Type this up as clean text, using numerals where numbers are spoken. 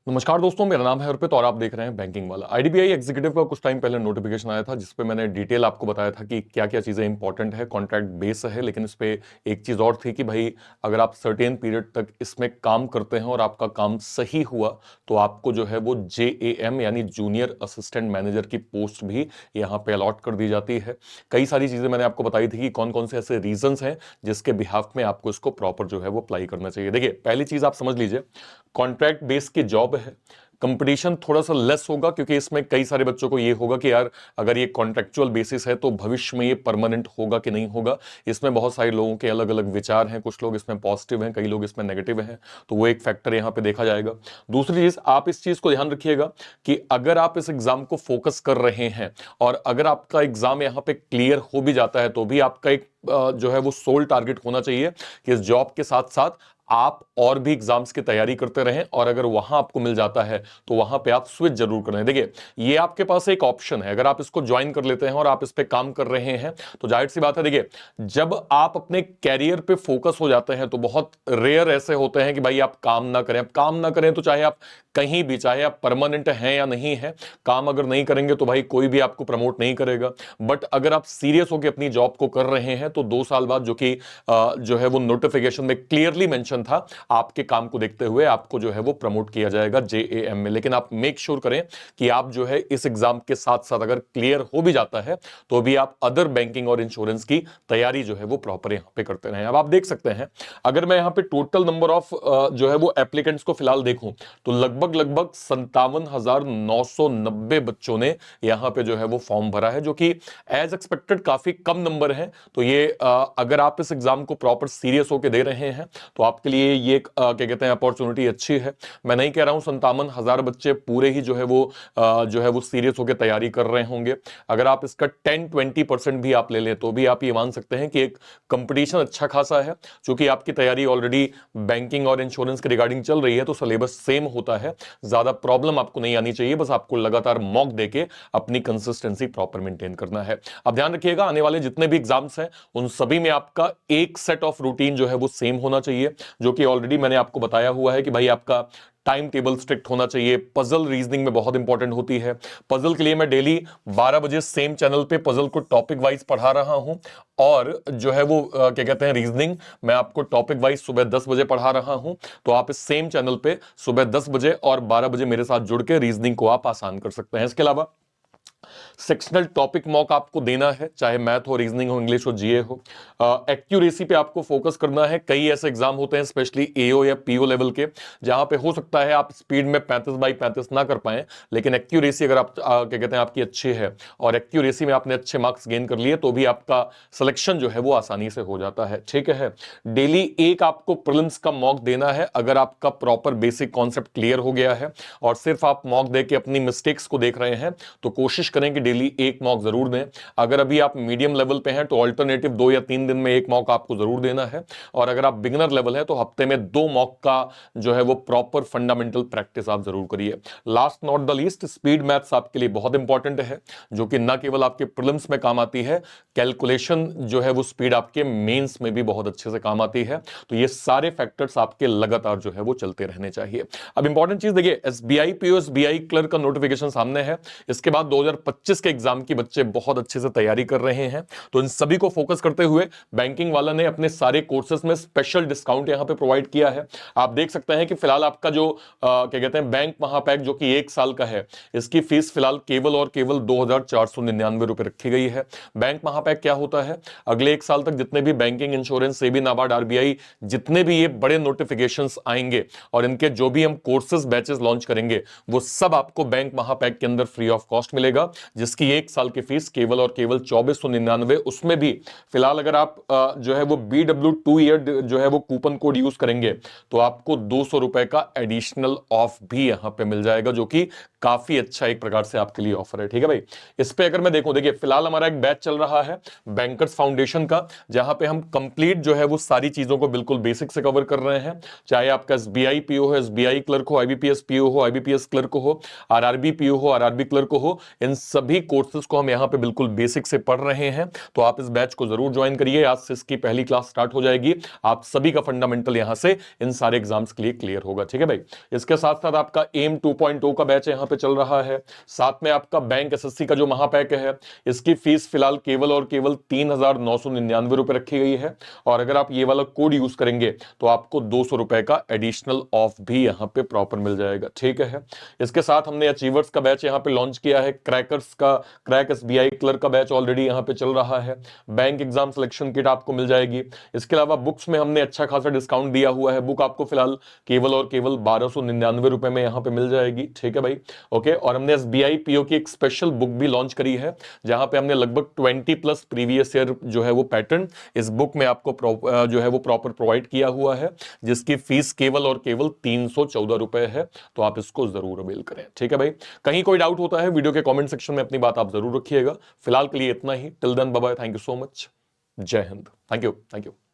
नमस्कार दोस्तों, मेरा नाम है अर्पित और आप देख रहे हैं बैंकिंग वाला। आईडीबीआई एग्जीक्यूटिव का कुछ टाइम पहले नोटिफिकेशन आया था जिसपे मैंने डिटेल आपको बताया था कि क्या क्या चीजें इंपॉर्टेंट है। कॉन्ट्रैक्ट बेस है, लेकिन इस पे एक चीज और थी कि भाई अगर आप सर्टेन पीरियड तक इसमें काम करते हैं और आपका काम सही हुआ तो आपको जो है वो JAM यानी जूनियर असिस्टेंट मैनेजर की पोस्ट भी यहाँ पे अलॉट कर दी जाती है। कई सारी चीजें मैंने आपको बताई थी कि कौन कौन से ऐसे रीजंस हैं जिसके बिहाफ में आपको इसको प्रॉपर जो है वो अप्लाई करना चाहिए। देखिए, पहली चीज आप समझ लीजिए, कॉन्ट्रैक्ट बेस की जॉब है। कंपटीशन थोड़ा सा लेस होगा क्योंकि इसमें कई सारे बच्चों को ये होगा कि यार अगर ये कॉन्ट्रेक्चुअल बेसिस है तो भविष्य में ये परमानेंट होगा कि नहीं होगा। इसमें बहुत सारे लोगों के अलग अलग विचार हैं, कुछ लोग इसमें पॉजिटिव हैं, कई लोग इसमें नेगेटिव हैं, तो वो एक फैक्टर यहां पे देखा जाएगा। दूसरी चीज, आप इस चीज को ध्यान रखिएगा कि अगर आप इस एग्जाम को फोकस कर रहे हैं और अगर आपका एग्जाम यहां पे क्लियर हो भी जाता है तो भी आपका एक जो है वो सोल टारगेट होना चाहिए कि इस जॉब के साथ साथ आप और भी एग्जाम्स की तैयारी करते रहें, और अगर वहां आपको मिल जाता है तो वहां पे आप स्विच जरूर करें। देखिए, ये आपके पास एक ऑप्शन है, अगर आप इसको ज्वाइन कर लेते हैं और आप इस पे काम कर रहे हैं तो जाहिर सी बात है। देखिए, जब आप अपने कैरियर पे फोकस हो जाते हैं तो बहुत रेयर ऐसे होते हैं कि भाई आप काम ना करें। आप काम ना करें तो चाहे आप कहीं भी, चाहे आप परमानेंट हैं या नहीं है, काम अगर नहीं करेंगे तो भाई कोई भी आपको प्रमोट नहीं करेगा। बट अगर आप सीरियस होकर अपनी जॉब को कर रहे हैं तो 2 साल बाद, जो कि जो है वो नोटिफिकेशन में क्लियरली मेंशन था, आपके काम को देखते हुए आपको जो है वो प्रमोट किया जाएगा JAM में। लेकिन आप मेक श्योर करें कि आप जो है इस एग्जाम के साथ साथ अगर क्लियर हो भी जाता है तो भी आप अदर बैंकिंग और इंश्योरेंस की तैयारी जो है वो प्रॉपर यहां पे करते रहें। अब आप देख सकते हैं, अगर मैं यहां पे टोटल नंबर ऑफ जो है वो एप्लीकेंट्स को फिलहाल देखूं तो लगभग लगभग 57,990 बच्चों ने यहां पे जो है वो फॉर्म भरा है, जो कि एज एक्सपेक्टेड काफी कम नंबर है। तो ये अगर आप इस एग्जाम को प्रॉपर सीरियस होकर दे रहे हैं तो आपके लिए ये एक क्या कहते हैं अपॉर्चुनिटी अच्छी है। मैं नहीं कह रहा हूं 57,000 बच्चे पूरे ही जो है वो सीरियस होकर तैयारी कर रहे होंगे। अगर आप इसका 10-20% भी आप ले लें तो भी आप ये मान सकते हैं कि एक कंपटीशन अच्छा खासा है। क्योंकि आपकी तैयारी ऑलरेडी बैंकिंग और इंश्योरेंस के रिगार्डिंग चल रही है तो सिलेबस सेम होता है, ज्यादा प्रॉब्लम आपको नहीं आनी चाहिए। बस आपको लगातार मॉक देके अपनी कंसिस्टेंसी प्रॉपर मेंटेन करना है। अब ध्यान रखिएगा, आने वाले जितने भी एग्जाम्स हैं उन सभी में आपका एक सेट ऑफ रूटीन जो है वो सेम होना चाहिए, जो कि ऑलरेडी मैंने आपको बताया हुआ है कि भाई आपका टाइम टेबल स्ट्रिक्ट होना चाहिए। पजल रीजनिंग में बहुत इंपॉर्टेंट होती है। पजल के लिए मैं डेली 12 बजे सेम चैनल पे पजल को टॉपिक वाइज पढ़ा रहा हूं, और जो है वो क्या कहते हैं रीजनिंग मैं आपको टॉपिक वाइज सुबह 10 बजे पढ़ा रहा हूं। तो आप इस सेम चैनल पे सुबह 10 बजे और 12 बजे मेरे साथ जुड़ के रीजनिंग को आप आसान कर सकते हैं। इसके अलावा सेक्शनल टॉपिक मॉक आपको देना है, चाहे मैथ हो, रीजनिंग हो, इंग्लिश हो, GA हो। एक्यूरेसी पे आपको फोकस करना है। कई ऐसे एग्जाम होते हैं स्पेशली AO या PO लेवल के, जहां पे हो सकता है आप स्पीड में 35/35 ना कर पाए, लेकिन एक्यूरेसी अगर आप क्या कहते हैं आपकी अच्छी है और एक्यूरेसी में आपने अच्छे मार्क्स गेन कर लिए तो भी आपका सिलेक्शन जो है वो आसानी से हो जाता है। ठीक है, डेली एक आपको प्रीलिम्स का मॉक देना है। अगर आपका प्रॉपर बेसिक कॉन्सेप्ट क्लियर हो गया है और सिर्फ आप मॉक दे के अपनी मिस्टेक्स को देख रहे हैं तो कोशिश करें कि डेली एक मॉक जरूर दें। अगर अभी आप मीडियम लेवल पे हैं तो ऑल्टरनेटिव 2 या 3 दिन में एक मॉक आपको जरूर देना है, और अगर आप बिगिनर लेवल है तो हफ्ते में 2 मॉक का जो है वो प्रॉपर फंडामेंटल प्रैक्टिस आप जरूर करिए। Last not the least, speed maths आपके लिए बहुत इंपॉर्टेंट है, जो कि ना केवल आपके प्रीलिम्स में काम आती है, कैलकुलेशन जो है वो स्पीड आपके मेंस में भी बहुत अच्छे से काम आती है। तो ये सारे फैक्टर्स आपके लगातार जो है वो चलते रहने चाहिए। अब इंपॉर्टेंट चीज देखिए, SBI PO SBI क्लर्क का नोटिफिकेशन सामने है। इसके बाद 2025 के एग्जाम की बच्चे बहुत अच्छे से तैयारी कर रहे हैं, तो इन सभी को फोकस करते हुए बैंकिंग वाला ने अपने सारे कोर्सेज में स्पेशल डिस्काउंट यहां पे प्रोवाइड किया है। आप देख सकते हैं कि फिलहाल आपका जो क्या कहते हैं बैंक महापैक जो कि 1 साल का है, इसकी फीस फिलहाल केवल और केवल 2,499 रुपए रखी गई है। बैंक महापैक क्या होता है? अगले 1 साल तक जितने भी banking, insurance, SEBI, NABARD, RBI, जितने भी ये बड़े नोटिफिकेशंस आएंगे और इनके जो भी हम कोर्सेज बैचेस लॉन्च करेंगे वो सब आपको बैंक महापैक के अंदर फ्री ऑफ कॉस्ट मिलेगा, जिसकी 1 साल की फीस केवल और केवल 2,499। उसमें भी फिलहाल अगर आप जो है वो BW2 ईयर जो है वो कूपन कोड यूज करेंगे तो आपको 200 रुपए का एडिशनल ऑफ भी यहां पे मिल जाएगा, जो कि काफी अच्छा एक प्रकार से आपके लिए ऑफर है। ठीक है भाई, इस पे अगर मैं देखूं, देखिए फिलहाल हमारा एक बैच चल रहा है बैंकर्स फाउंडेशन का, जहां पे हम कंप्लीट जो है वो सारी चीजों को बिल्कुल बेसिक से कवर कर रहे हैं। चाहे आपका SBI PO हो, SBI क्लर्क हो, IBPS PO हो, IBPS क्लर्क हो, RRB PO हो, RRB क्लर्क हो, इन सभी कोर्सेज को हम यहाँ पे बिल्कुल बेसिक से पढ़ रहे हैं, तो आप इस बैच को जरूर ज्वाइन करिए। आज से इसकी पहली क्लास स्टार्ट हो जाएगी, आप सभी का फंडामेंटल यहाँ से इन सारे एग्जाम्स के लिए क्लियर होगा। ठीक है भाई, इसके साथ साथ आपका एम 2.0 का बैच यहाँ पे चल रहा है, साथ में आपका बैंक एसएससी का जो महापैक है, इसकी फीस फिलहाल केवल और केवल 3,999 रुपए रखी गई है, और अगर आप ये वाला कोड यूज करेंगे तो आपको 200 रुपए का एडिशनल ऑफ भी यहाँ पे प्रॉपर मिल जाएगा। ठीक है, इसके साथ हमने अचीवर्स का बैच यहाँ पे लॉन्च किया है, क्रैकर्स का क्रैक एसबीआई क्लर्क का बैच ऑलरेडी यहाँ पे चल रहा है, बैंक एग्जाम सिलेक्शन किट आपको मिल जाएगी। इसके अलावा बुक्स में हमने अच्छा खासा डिस्काउंट दिया हुआ है, बुक आपको फिलहाल केवल और केवल 1299 रुपए में यहाँ पे मिल जाएगी। ठीक है भाई, ओके। और हमने एसबीआई पीओ की एक स्पेशल बुक भी लॉन्च करी है, जहां पे हमने लगभग 20+ प्रीवियस ईयर जो है वो पैटर्न इस बुक में आपको जो है वो प्रॉपर प्रोवाइड किया हुआ है, जिसकी फीस केवल और केवल 314 रुपए है, तो आप इसको जरूर अवेल करें। ठीक है भाई, कहीं कोई डाउट होता है वीडियो के कमेंट सेक्शन में अपनी बात आप जरूर रखिएगा। फिलहाल के लिए इतना ही, till then bye bye, thank you so much, जय हिंद, थैंक यू।